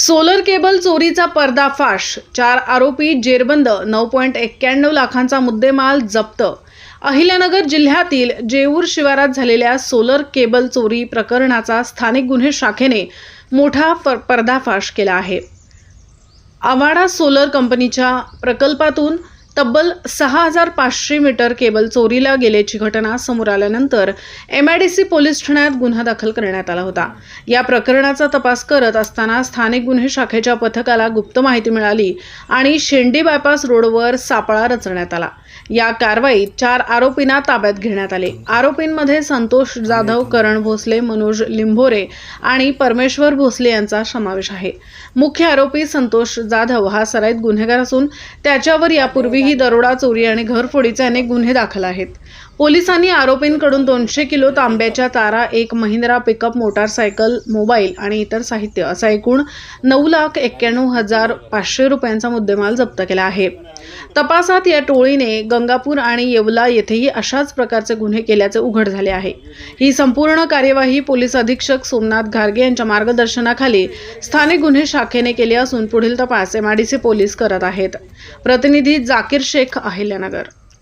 Solar cable चोरीचा पर्दाफाश, 4 आरोपी जेरबंद, 9.91 लाखांचा मुद्देमाल जप्त। अहिल्यानगर जिल्ह्यातील जेऊर शिवारात झालेल्या सोलर केबल चोरी प्रकरणाचा स्थानिक गुन्हे शाखेने मोठा पर्दाफाश केला आहे। आवाडा सोलर कंपनीच्या प्रकल्पातून तब्बल 6500 मीटर केबल चोरीला गेल्याची घटना समोर आल्यानंतर MIDC पोलीस ठाण्यात गुन्हा दाखल करण्यात आला होता। या प्रकरणाचा तपास करत असताना स्थानिक गुन्हे शाखेच्या पथकाला गुप्त माहिती मिळाली आणि शेंडी बायपास रोडवर सापळा रचण्यात आला। या कारवाईत 4 आरोपींना ताब्यात घेण्यात आले। आरोपींमध्ये संतोष जाधव, करण भोसले, मनोज लिंभोरे आणि परमेश्वर भोसले यांचा समावेश आहे। मुख्य आरोपी संतोष जाधव हा सराईत गुन्हेगार असून त्याच्यावर यापूर्वीही दरोडा, चोरी आणि घरफोडीचे अनेक गुन्हे दाखल आहेत। पोलिसांनी आरोपींकडून 200 किलो तांब्याच्या तारा, एक महिंद्रा पिकअप मोटारसायकल, मोबाईल आणि इतर साहित्य असा एकूण 9,91,500 रुपयांचा मुद्देमाल जप्त केला आहे। तपासात या टोळीने गंगापूर आणि येवला येथेही अशाच प्रकारचे गुन्हे केल्याचे उघड झाले आहे। ही संपूर्ण कार्यवाही पोलीस अधीक्षक सोमनाथ घारगे यांच्या मार्गदर्शनाखाली स्थानिक गुन्हे शाखेने केली असून पुढील तपास MIDC पोलीस करत आहेत। प्रतिनिधी जाकीर शेख, अहिल्यानगर।